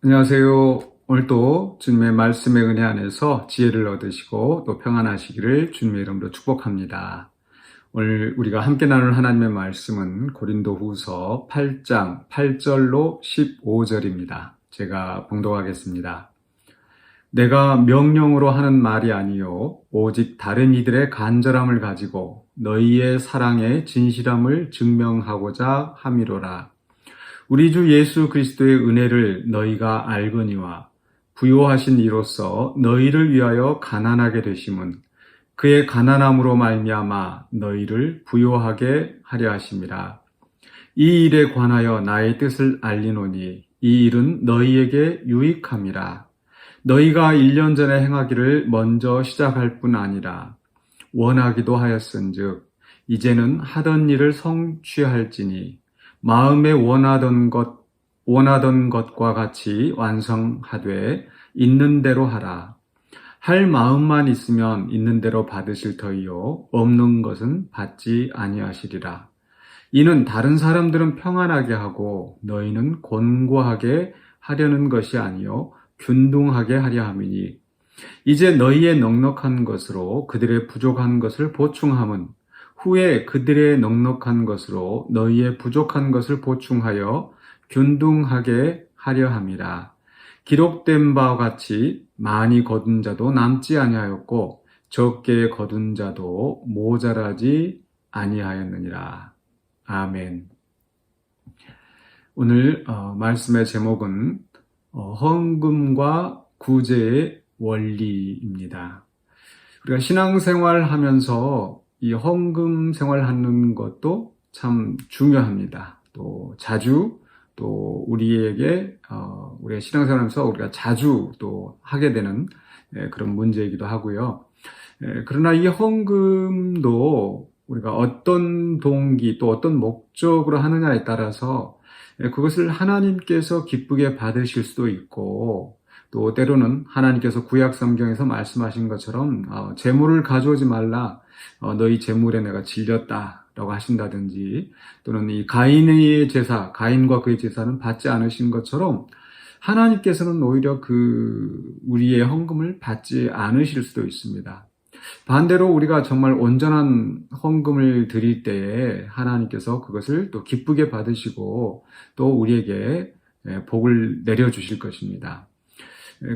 안녕하세요. 오늘도 주님의 말씀의 은혜 안에서 지혜를 얻으시고 또 평안하시기를 주님의 이름으로 축복합니다. 오늘 우리가 함께 나눌 하나님의 말씀은 고린도후서 8장 8절로 15절입니다. 제가 봉독하겠습니다. 내가 명령으로 하는 말이 아니요 오직 다른 이들의 간절함을 가지고 너희의 사랑의 진실함을 증명하고자 함이로라. 우리 주 예수 그리스도의 은혜를 너희가 알거니와 부요하신 이로써 너희를 위하여 가난하게 되심은 그의 가난함으로 말미암아 너희를 부요하게 하려 하심이라. 이 일에 관하여 나의 뜻을 알리노니 이 일은 너희에게 유익함이라. 너희가 1년 전에 행하기를 먼저 시작할 뿐 아니라 원하기도 하였은즉 이제는 하던 일을 성취할지니 마음에 원하던 것과 같이 완성하되 있는 대로 하라. 할 마음만 있으면 있는 대로 받으실 터이요 없는 것은 받지 아니하시리라. 이는 다른 사람들은 평안하게 하고 너희는 곤고하게 하려는 것이 아니요 균등하게 하려 함이니 이제 너희의 넉넉한 것으로 그들의 부족한 것을 보충함은 후에 그들의 넉넉한 것으로 너희의 부족한 것을 보충하여 균등하게 하려 함이라. 기록된 바와 같이 많이 거둔 자도 남지 아니하였고 적게 거둔 자도 모자라지 아니하였느니라. 아멘. 오늘 말씀의 제목은 헌금과 구제의 원리입니다. 우리가 신앙생활 하면서 이 헌금 생활하는 것도 참 중요합니다. 또 자주 또 우리에게 우리가 신앙생활하면서 우리가 자주 또 하게 되는 그런 문제이기도 하고요. 그러나 이 헌금도 우리가 어떤 동기 또 어떤 목적으로 하느냐에 따라서 그것을 하나님께서 기쁘게 받으실 수도 있고 또 때로는 하나님께서 구약 성경에서 말씀하신 것처럼 재물을 가져오지 말라 너희 재물에 내가 질렸다라고 하신다든지 또는 이 가인의 제사, 가인과 그의 제사는 받지 않으신 것처럼 하나님께서는 오히려 우리의 헌금을 받지 않으실 수도 있습니다. 반대로 우리가 정말 온전한 헌금을 드릴 때에 하나님께서 그것을 또 기쁘게 받으시고 또 우리에게 복을 내려주실 것입니다.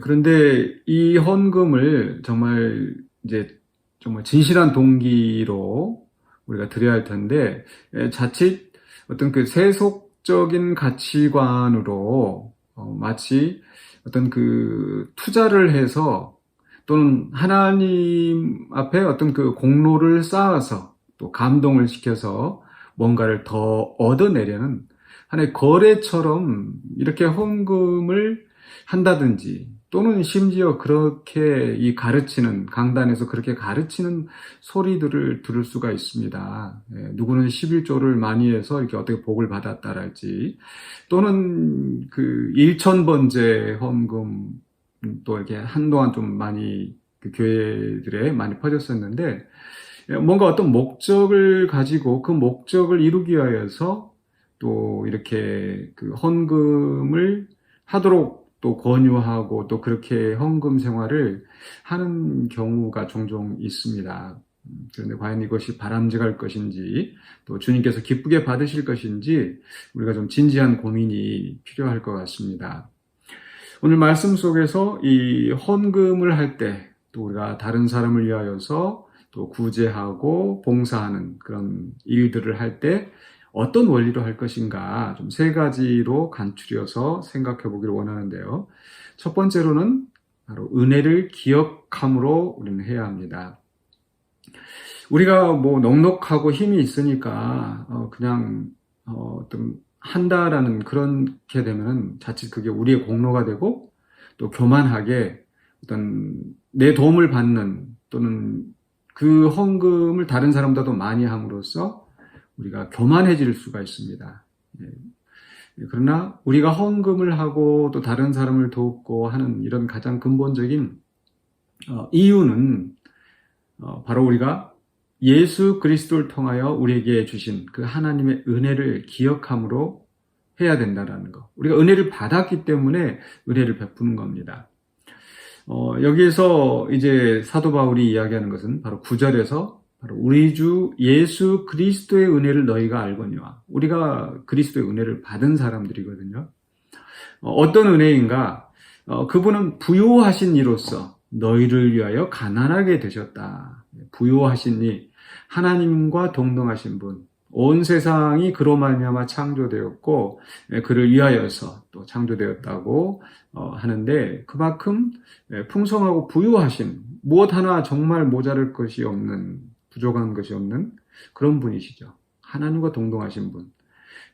그런데 이 헌금을 정말 진실한 동기로 우리가 드려야 할 텐데 자칫 어떤 그 세속적인 가치관으로 마치 어떤 그 투자를 해서 또는 하나님 앞에 어떤 그 공로를 쌓아서 또 감동을 시켜서 뭔가를 더 얻어내려는 하나의 거래처럼 이렇게 헌금을 한다든지 또는 심지어 그렇게 강단에서 그렇게 가르치는 소리들을 들을 수가 있습니다. 누구는 11조를 많이 해서 이렇게 어떻게 복을 받았다랄지 또는 그 1,000번째 헌금 또 이렇게 한동안 좀 많이 그 교회들에 많이 퍼졌었는데 뭔가 어떤 목적을 가지고 그 목적을 이루기 위해서 또 이렇게 그 헌금을 하도록 또 권유하고 또 그렇게 헌금 생활을 하는 경우가 종종 있습니다. 그런데 과연 이것이 바람직할 것인지 또 주님께서 기쁘게 받으실 것인지 우리가 좀 진지한 고민이 필요할 것 같습니다. 오늘 말씀 속에서 이 헌금을 할 때 또 우리가 다른 사람을 위하여서 또 구제하고 봉사하는 그런 일들을 할 때 어떤 원리로 할 것인가 좀 세 가지로 간추려서 생각해 보기를 원하는데요. 첫 번째로는 바로 은혜를 기억함으로 우리는 해야 합니다. 우리가 뭐 넉넉하고 힘이 있으니까 그냥 어떤 한다라는 그렇게 되면은 자칫 그게 우리의 공로가 되고 또 교만하게 어떤 내 도움을 받는 또는 그 헌금을 다른 사람보다도 많이 함으로써 우리가 교만해질 수가 있습니다. 그러나 우리가 헌금을 하고 또 다른 사람을 돕고 하는 이런 가장 근본적인 이유는 바로 우리가 예수 그리스도를 통하여 우리에게 주신 그 하나님의 은혜를 기억함으로 해야 된다라는 거. 우리가 은혜를 받았기 때문에 은혜를 베푸는 겁니다. 여기에서 이제 사도 바울이 이야기하는 것은 바로 9절에서 바로 우리 주 예수 그리스도의 은혜를 너희가 알거니와, 우리가 그리스도의 은혜를 받은 사람들이거든요. 어떤 은혜인가? 그분은 부요하신 이로써 너희를 위하여 가난하게 되셨다. 부요하신 이, 하나님과 동등하신 분, 온 세상이 그로 말미암아 창조되었고 그를 위하여서 또 창조되었다고 하는데, 그만큼 풍성하고 부유하신, 무엇 하나 정말 모자랄 것이 없는, 부족한 것이 없는 그런 분이시죠. 하나님과 동등하신 분.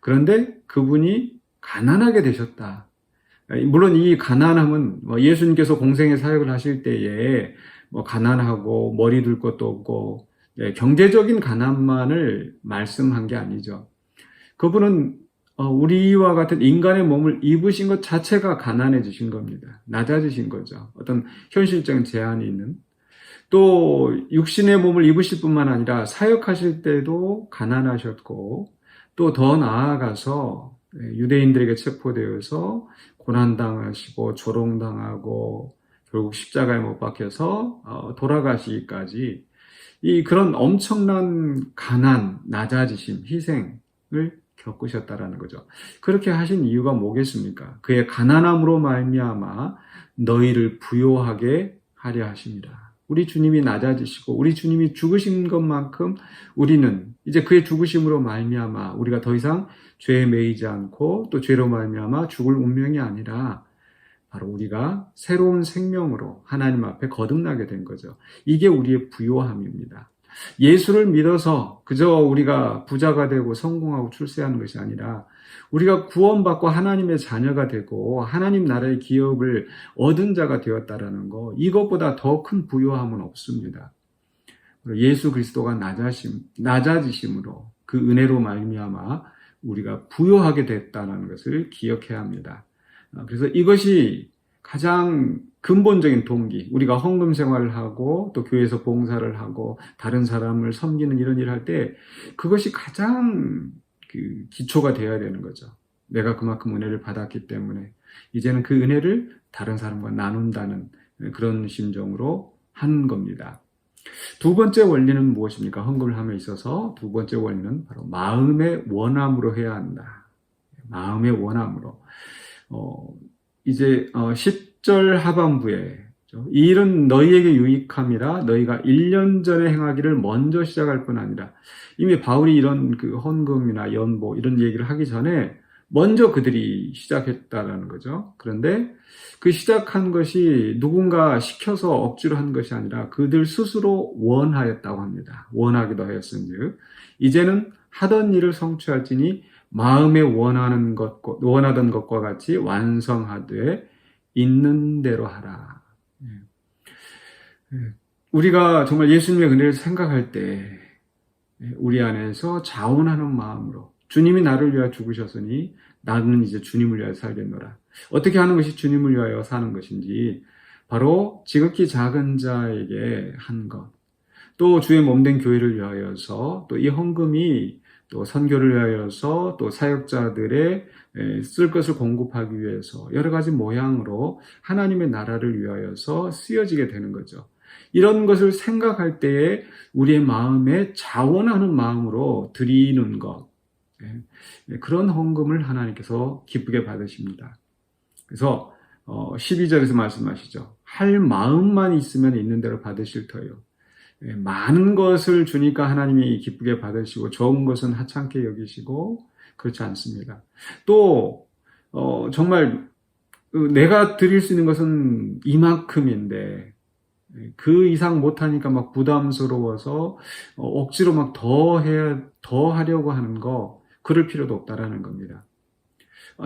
그런데 그분이 가난하게 되셨다. 물론 이 가난함은 예수님께서 공생의 사역을 하실 때에 가난하고 머리 둘 것도 없고 경제적인 가난만을 말씀한 게 아니죠. 그분은 우리와 같은 인간의 몸을 입으신 것 자체가 가난해지신 겁니다. 낮아지신 거죠. 어떤 현실적인 제한이 있는. 또 육신의 몸을 입으실 뿐만 아니라 사역하실 때도 가난하셨고, 또 더 나아가서 유대인들에게 체포되어서 고난당하시고 조롱당하고 결국 십자가에 못 박혀서 돌아가시기까지 이 그런 엄청난 가난, 낮아지심, 희생을 겪으셨다라는 거죠. 그렇게 하신 이유가 뭐겠습니까? 그의 가난함으로 말미암아 너희를 부요하게 하려 하십니다. 우리 주님이 낮아지시고 우리 주님이 죽으신 것만큼 우리는 이제 그의 죽으심으로 말미암아 우리가 더 이상 죄에 매이지 않고, 또 죄로 말미암아 죽을 운명이 아니라 바로 우리가 새로운 생명으로 하나님 앞에 거듭나게 된 거죠. 이게 우리의 부요함입니다. 예수를 믿어서 그저 우리가 부자가 되고 성공하고 출세하는 것이 아니라 우리가 구원받고 하나님의 자녀가 되고 하나님 나라의 기업을 얻은 자가 되었다라는 거, 이것보다 더 큰 부요함은 없습니다. 예수 그리스도가 낮아지심으로 그 은혜로 말미암아 우리가 부요하게 됐다는 것을 기억해야 합니다. 그래서 이것이 가장 근본적인 동기, 우리가 헌금 생활을 하고 또 교회에서 봉사를 하고 다른 사람을 섬기는 이런 일을 할 때 그것이 가장 기초가 되어야 되는 거죠. 내가 그만큼 은혜를 받았기 때문에 이제는 그 은혜를 다른 사람과 나눈다는 그런 심정으로 하는 겁니다. 두 번째 원리는 무엇입니까? 헌금을 함에 있어서 두 번째 원리는 바로 마음의 원함으로 해야 한다. 마음의 원함으로. 이제 10절 하반부에 이 일은 너희에게 유익함이라 너희가 1년 전에 행하기를 먼저 시작할 뿐 아니라, 이미 바울이 이런 그 헌금이나 연보 이런 얘기를 하기 전에 먼저 그들이 시작했다라는 거죠. 그런데 그 시작한 것이 누군가 시켜서 억지로 한 것이 아니라 그들 스스로 원하였다고 합니다. 원하기도 하였은즉 이제는 하던 일을 성취할지니 마음에 원하던 것과 같이 완성하되 있는 대로 하라. 우리가 정말 예수님의 은혜를 생각할 때 우리 안에서 자원하는 마음으로, 주님이 나를 위하여 죽으셨으니 나는 이제 주님을 위하여 살겠노라. 어떻게 하는 것이 주님을 위하여 사는 것인지, 바로 지극히 작은 자에게 한 것, 또 주의 몸된 교회를 위하여서, 또 이 헌금이 또 선교를 위하여서, 또 사역자들의 쓸 것을 공급하기 위해서 여러 가지 모양으로 하나님의 나라를 위하여서 쓰여지게 되는 거죠. 이런 것을 생각할 때에 우리의 마음에 자원하는 마음으로 드리는 것, 그런 헌금을 하나님께서 기쁘게 받으십니다. 그래서 12절에서 말씀하시죠. 할 마음만 있으면 있는 대로 받으실 터요. 많은 것을 주니까 하나님이 기쁘게 받으시고 적은 것은 하찮게 여기시고 그렇지 않습니다. 또 정말 내가 드릴 수 있는 것은 이만큼인데 그 이상 못하니까 막 부담스러워서 억지로 막 더 하려고 하는 거, 그럴 필요도 없다라는 겁니다.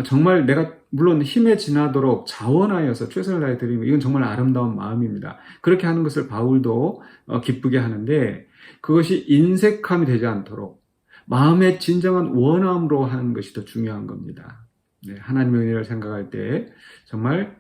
정말 내가 물론 힘에 지나도록 자원하여서 최선을 다해 드리는 거, 이건 정말 아름다운 마음입니다. 그렇게 하는 것을 바울도 기쁘게 하는데, 그것이 인색함이 되지 않도록 마음의 진정한 원함으로 하는 것이 더 중요한 겁니다. 하나님의 은혜를 생각할 때 정말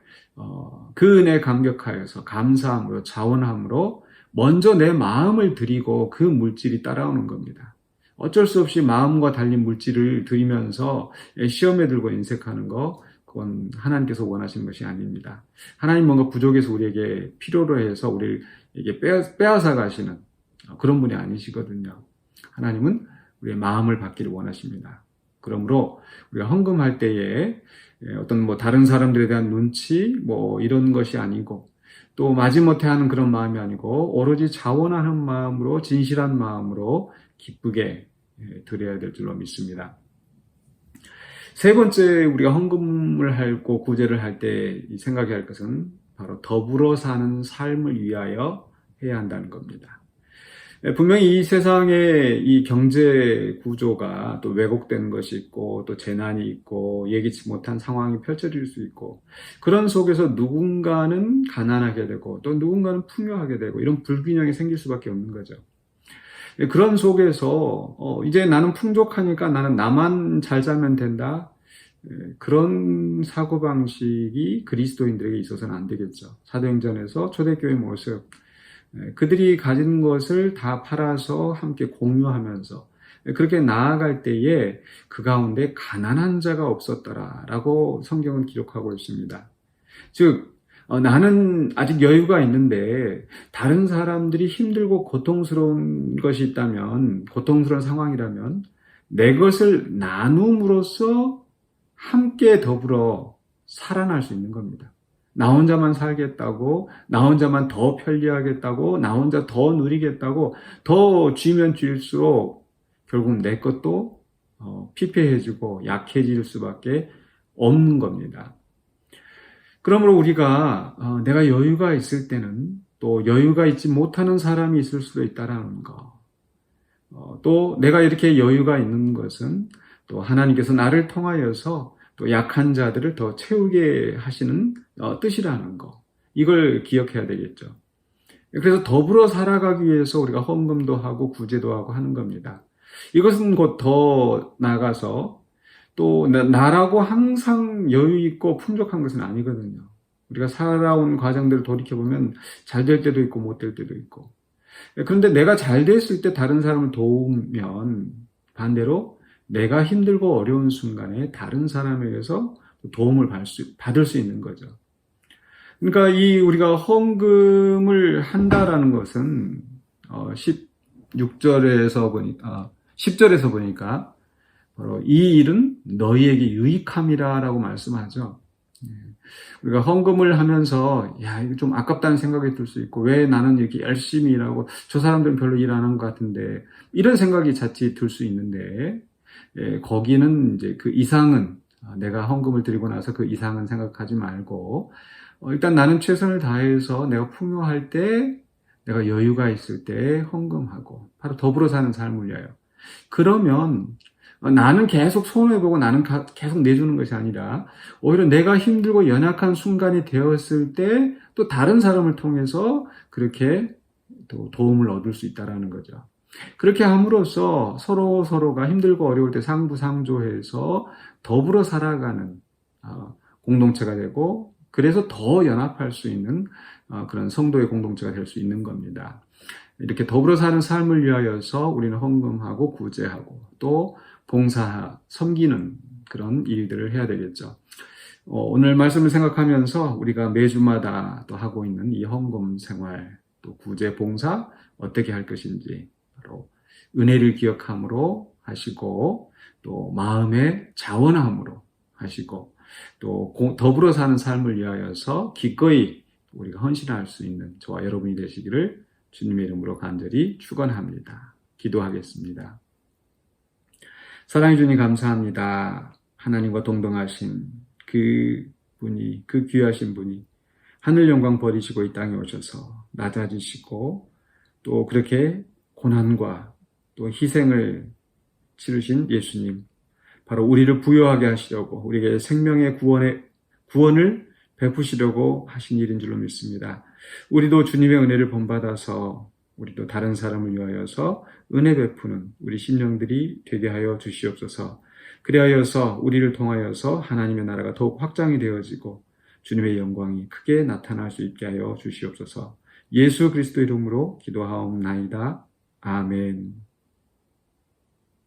그 은혜에 감격하여서 감사함으로, 자원함으로 먼저 내 마음을 드리고 그 물질이 따라오는 겁니다. 어쩔 수 없이 마음과 달린 물질을 들이면서 시험에 들고 인색하는 거, 그건 하나님께서 원하시는 것이 아닙니다. 하나님 뭔가 부족해서 우리에게 필요로 해서 우리에게 빼앗아 가시는 그런 분이 아니시거든요. 하나님은 우리의 마음을 받기를 원하십니다. 그러므로 우리가 헌금할 때에 어떤 뭐 다른 사람들에 대한 눈치 뭐 이런 것이 아니고 또 마지못해 하는 그런 마음이 아니고 오로지 자원하는 마음으로 진실한 마음으로 기쁘게 드려야 될 줄로 믿습니다. 세 번째 우리가 헌금을 하고 구제를 할 때 생각해야 할 것은 바로 더불어 사는 삶을 위하여 해야 한다는 겁니다. 분명히 이 세상의 이 경제 구조가 또 왜곡된 것이 있고 또 재난이 있고 예기치 못한 상황이 펼쳐질 수 있고 그런 속에서 누군가는 가난하게 되고 또 누군가는 풍요하게 되고 이런 불균형이 생길 수밖에 없는 거죠. 그런 속에서 이제 나는 풍족하니까 나는 나만 잘 살면 된다. 그런 사고방식이 그리스도인들에게 있어서는 안 되겠죠. 사도행전에서 초대교회 모습 그들이 가진 것을 다 팔아서 함께 공유하면서 그렇게 나아갈 때에 그 가운데 가난한 자가 없었더라라고 성경은 기록하고 있습니다. 즉 나는 아직 여유가 있는데 다른 사람들이 힘들고 고통스러운 것이 있다면 고통스러운 상황이라면 내 것을 나눔으로써 함께 더불어 살아날 수 있는 겁니다. 나 혼자만 살겠다고, 나 혼자만 더 편리하겠다고, 나 혼자 더 누리겠다고, 더 쥐면 쥐일수록 결국 내 것도 피폐해지고 약해질 수밖에 없는 겁니다. 그러므로 우리가 내가 여유가 있을 때는 또 여유가 있지 못하는 사람이 있을 수도 있다라는 거. 또 내가 이렇게 여유가 있는 것은 또 하나님께서 나를 통하여서 또 약한 자들을 더 채우게 하시는 뜻이라는 거. 이걸 기억해야 되겠죠. 그래서 더불어 살아가기 위해서 우리가 헌금도 하고 구제도 하고 하는 겁니다. 이것은 곧 더 나아가서 또 나라고 항상 여유 있고 풍족한 것은 아니거든요. 우리가 살아온 과정들을 돌이켜보면 잘 될 때도 있고 못 될 때도 있고. 그런데 내가 잘 됐을 때 다른 사람을 도우면 반대로 내가 힘들고 어려운 순간에 다른 사람에게서 도움을 받을 수 있는 거죠. 그러니까 우리가 헌금을 한다라는 것은 16절에서 보니까 10절에서 보니까 바로 이 일은 너희에게 유익함이라라고 말씀하죠. 우리가 헌금을 하면서 야 이거 좀 아깝다는 생각이 들 수 있고 왜 나는 이렇게 열심히 일하고 저 사람들은 별로 일 안 하는 것 같은데 이런 생각이 자칫 들 수 있는데 거기는 이제 그 이상은 내가 헌금을 드리고 나서 그 이상은 생각하지 말고 일단 나는 최선을 다해서 내가 풍요할 때 내가 여유가 있을 때 헌금하고 바로 더불어 사는 삶을 위하여 그러면 나는 계속 손해보고 나는 계속 내주는 것이 아니라 오히려 내가 힘들고 연약한 순간이 되었을 때 또 다른 사람을 통해서 그렇게 또 도움을 얻을 수 있다는 거죠. 그렇게 함으로써 서로가 힘들고 어려울 때 상부상조해서 더불어 살아가는 공동체가 되고 그래서 더 연합할 수 있는 그런 성도의 공동체가 될 수 있는 겁니다. 이렇게 더불어 사는 삶을 위하여서 우리는 헌금하고 구제하고 또 섬기는 그런 일들을 해야 되겠죠. 오늘 말씀을 생각하면서 우리가 매주마다 또 하고 있는 이 헌금 생활, 또 구제, 봉사 어떻게 할 것인지 바로 은혜를 기억함으로 하시고 또 마음의 자원함으로 하시고 또 더불어 사는 삶을 위하여서 기꺼이 우리가 헌신할 수 있는 저와 여러분이 되시기를 주님의 이름으로 간절히 축원합니다. 기도하겠습니다. 사랑해 주님 감사합니다. 하나님과 동등하신 그 귀하신 분이 하늘 영광 버리시고 이 땅에 오셔서 낮아지시고 또 그렇게 고난과 또 희생을 치르신 예수님 바로 우리를 부요하게 하시려고 우리에게 생명의 구원을 베푸시려고 하신 일인 줄로 믿습니다. 우리도 주님의 은혜를 본받아서 우리도 다른 사람을 위하여서 은혜 베푸는 우리 심령들이 되게 하여 주시옵소서. 그리하여서 우리를 통하여서 하나님의 나라가 더욱 확장이 되어지고 주님의 영광이 크게 나타날 수 있게 하여 주시옵소서. 예수 그리스도 이름으로 기도하옵나이다. 아멘.